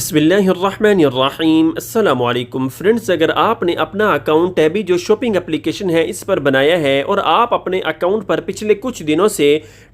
बिस्मिल्लाहिर्रहमानिर्रहीम अस्सलामुअलैकुम फ्रेंड्स, अगर आपने अपना अकाउंट टैबी जो शॉपिंग एप्लीकेशन है इस पर बनाया है और आप अपने अकाउंट पर पिछले कुछ दिनों से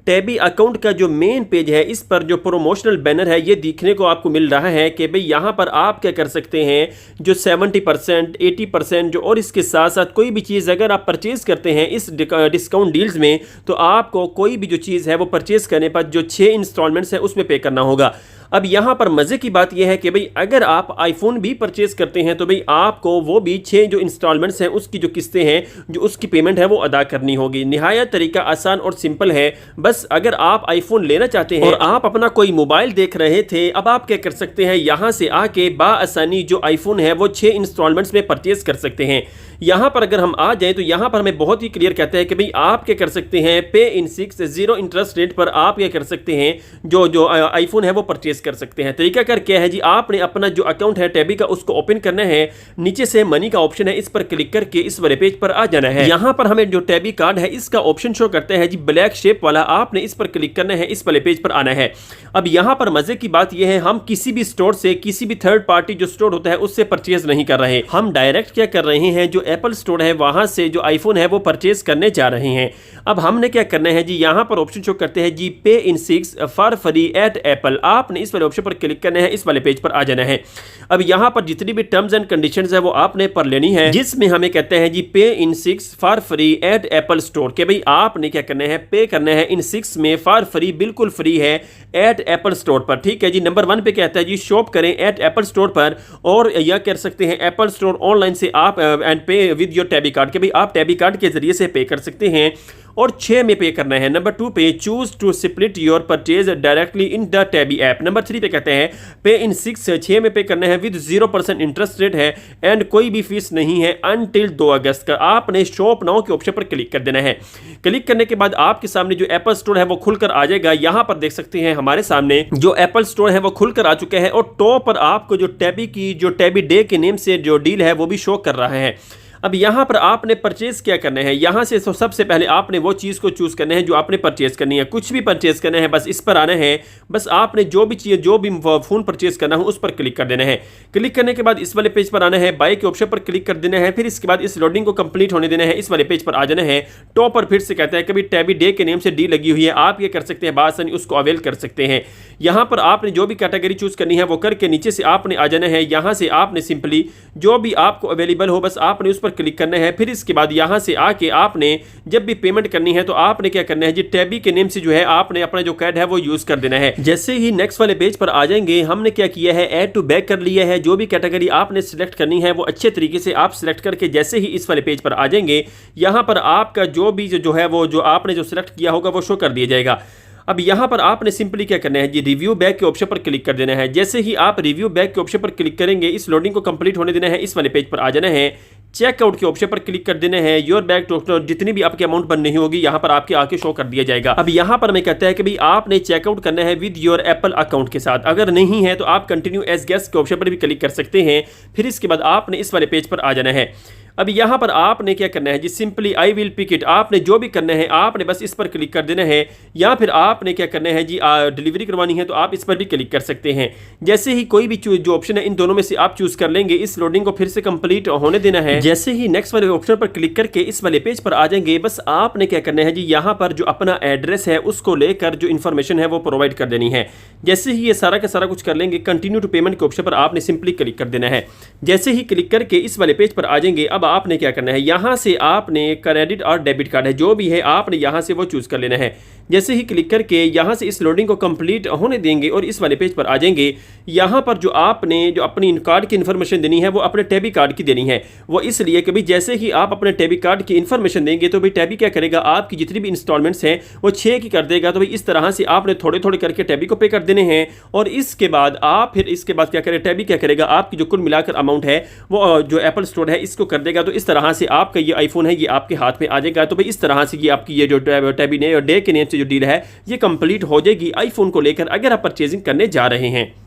टैबी अकाउंट का जो मेन पेज है इस पर जो प्रोमोशनल बैनर है ये दिखने को आपको मिल रहा है कि भाई यहाँ पर आप क्या कर सकते हैं, जो 70% 80% जो और इसके साथ साथ कोई भी चीज़ अगर आप परचेज़ करते हैं इस डिस्काउंट डील्स में तो आपको कोई भी जो चीज़ है वो परचेज़ करने पर जो 6 इंस्टॉलमेंट्स है उसमें पे करना होगा। अब यहाँ पर मज़े की बात यह है कि भाई अगर आप आईफोन भी परचेज करते हैं तो भाई आपको वो भी 6 जो इंस्टॉलमेंट्स हैं उसकी जो किस्तें हैं जो उसकी पेमेंट है वो अदा करनी होगी। निहायत तरीका आसान और सिंपल है। बस अगर आप आईफोन लेना चाहते हैं और आप अपना कोई मोबाइल देख रहे थे, अब आप क्या कर सकते हैं, यहाँ से आके बाआसानी जो आईफोन है वो 6 इंस्टॉलमेंट्स में परचेज कर सकते हैं। यहाँ पर अगर हम आ जाएं तो यहाँ पर हमें बहुत ही क्लियर कहता है कि भाई आप क्या कर सकते हैं, पे इन 6 0 इंटरेस्ट रेट पर आप क्या कर सकते हैं, जो आईफोन है वो परचेज कर सकते हैं। तरीका कर क्या है जी, आपने अपना जो अकाउंट है टैबी का उसको ओपन करना है। नीचे से मनी का ऑप्शन है, इस पर क्लिक करके इस वाले पेज पर आ जाना है। यहाँ पर हमें जो टैबी कार्ड है इसका ऑप्शन शो करता है जी ब्लैक शेप वाला, आपने इस पर क्लिक करना है, इस वाले पेज पर आना है। अब यहाँ पर मजे की बात यह है, हम किसी भी स्टोर से, किसी भी थर्ड पार्टी जो स्टोर होता है उससे परचेज नहीं कर रहे, हम डायरेक्ट क्या कर रहे हैं, जो एप्पल स्टोर है वहां से जो आईफोन है वो परचेज करने जा रहे हैं। अब हमने क्या करना है जी, यहाँ पर ऑप्शन शो करते हैं जी पे इन 6 फॉर फ्री एट एप्पल, आपने इस वाले ऑप्शन पर क्लिक करना है, इस वाले पेज पर आ जाना है। अब यहाँ पर जितनी भी टर्म्स एंड कंडीशंस है वो आपने पढ़ लेनी है, जिसमें हमें कहते हैं जी पे इन 6 for free at Apple store के भाई आपने क्या करना है, पे करना है इन 6 में फॉर फ्री, बिल्कुल फ्री है एट एप्पल स्टोर पर। ठीक है जी। नंबर 1 पे कहता है जी शॉप करें एट एप्पल स्टोर पर, और यह कर सकते हैं एप्पल स्टोर ऑनलाइन से आप एंड पे विद योर टैबी कार्ड के भाई आप टैबी कार्ड के जरिए से पे कर सकते हैं और 6 में पे करना है। नंबर 2 पे choose to split your purchase directly in the Tabby app. Number 3 पे कहते हैं पे इन 6 में पे करना है विद 0% इंटरेस्ट रेट है एंड कोई भी फीस नहीं है अनटिल 2 अगस्त का। आपने शॉप नाउ के ऑप्शन पर क्लिक कर देना है। क्लिक करने के बाद आपके सामने जो एप्पल स्टोर है वो खुलकर आ जाएगा। यहाँ पर देख सकते हैं हमारे सामने जो एप्पल स्टोर है वो खुलकर आ चुका है और टॉप पर आपको जो टैबी डे के नेम से जो डील है वो भी शो कर रहा है। अब यहाँ पर आपने परचेज क्या करना है, यहाँ से तो सबसे पहले आपने वो चीज़ को चूज़ करना है जो आपने परचेज करनी है। कुछ भी परचेज करना है बस इस पर आना है। बस आपने जो भी चीज़, जो भी फ़ोन परचेज करना हो उस पर क्लिक कर देना है। क्लिक करने के बाद इस वाले पेज पर आना है, बाय के ऑप्शन पर क्लिक कर देना है। फिर इसके बाद इस लोडिंग को कंप्लीट होने देना है, इस वाले पेज पर आ जाना है। टॉप पर फिर से कहता है कभी टैबी डे के नेम से डी लगी हुई है, आप ये कर सकते हैं बासानी उसको अवेल कर सकते हैं। यहाँ पर आपने जो भी कैटेगरी चूज़ करनी है वो करके नीचे से आपने आ जाना है। यहाँ से आपने सिंपली जो भी आपको अवेलेबल हो बस आपने उस पर क्लिक करना है। फिर इसके बाद यहाँ से आके आपने जब भी पेमेंट करनी है तो आपने क्या करना है जी, टैबी के नेम से जो है आपने अपना जो कार्ड है वो यूज कर देना है। जैसे ही नेक्स्ट वाले पेज पर आ जाएंगे, हमने क्या किया है, ऐड टू बैक कर लिया है। जो भी कैटेगरी आपने सिलेक्ट करनी है वो अच्छे तरीके से आप सिलेक्ट करके जैसे ही इस वाले पेज पर आ जाएंगे, यहाँ पर आपका जो भी जो है वो जो आपने जो सिलेक्ट किया होगा वो शो कर दिया जाएगा। अब यहाँ पर आपने सिंपली क्या करना है जी, रिव्यू बैक के ऑप्शन पर क्लिक कर देना है। जैसे ही आप रिव्यू बैक के ऑप्शन पर क्लिक करेंगे, इस लोडिंग को कंप्लीट होने देना है, इस वाले पेज पर आ जाना है। चेकआउट के ऑप्शन पर क्लिक कर देना है। योर बैक टोटल जितनी भी आपकी अमाउंट बननी होगी यहाँ पर आपके आके शो कर दिया जाएगा। अब यहाँ पर हमें कहता है कि भाई आपने चेकआउट करना है विद योर एप्पल अकाउंट के साथ। अगर नहीं है तो आप कंटिन्यू एज गेस्ट के ऑप्शन पर भी क्लिक कर सकते हैं। फिर इसके बाद आपने इस वाले पेज पर आ जाना है। अब यहाँ पर आपने क्या करना है जी, simply I will pick it, आपने जो भी करना है आपने बस इस पर क्लिक कर देना है। या फिर आपने क्या करना है जी, डिलीवरी करवानी है तो आप इस पर भी क्लिक कर सकते हैं। जैसे ही कोई भी जो ऑप्शन है इन दोनों में से आप चूज कर लेंगे, इस लोडिंग को फिर से कंप्लीट होने देना है। जैसे ही नेक्स्ट वाले ऑप्शन पर क्लिक करके इस वाले पेज पर आ जाएंगे, बस आपने क्या करना है जी, यहाँ पर जो अपना एड्रेस है उसको लेकर जो इन्फॉर्मेशन है वो प्रोवाइड कर देनी है। जैसे ही ये सारा का सारा कुछ कर लेंगे, कंटिन्यू टू पेमेंट के ऑप्शन पर आपने सिंपली क्लिक कर देना है। जैसे ही क्लिक करके इस वाले पेज पर आ जाएंगे, अब आपने क्या करना है, यहाँ से आपने क्रेडिट और डेबिट कार्ड है जो भी है आपने यहाँ से वो चूज कर लेना है। जैसे ही क्लिक करके यहाँ से इस लोडिंग को कंप्लीट होने देंगे और इस वाले पेज पर आ जाएंगे। यहाँ पर जो आपने जो अपनी कार्ड की इन्फॉर्मेशन देनी है वो अपने टैबी कार्ड की देनी है। वो इसलिए कि भाई जैसे ही आप अपने टैबी कार्ड की इन्फॉर्मेशन देंगे तो भाई टैबी क्या करेगा, आपकी जितनी भी इंस्टॉलमेंट्स हैं वो 6 की कर देगा। तो भाई इस तरह से आपने थोड़े थोड़े करके टैबी को पे कर देने हैं और इसके बाद आप फिर इसके बाद क्या करें, टैबी क्या करेगा, आपकी जो कुल मिलाकर अमाउंट है वो जो एप्पल स्टोर है इसको कर देगा। तो इस तरह से आपका ये आईफोन है ये आपके हाथ में आ जाएगा। तो भाई इस तरह से ये आपकी ये जो टैबी डे के नेम से जो डील है ये कंप्लीट हो जाएगी आईफोन को लेकर अगर आप परचेजिंग करने जा रहे हैं।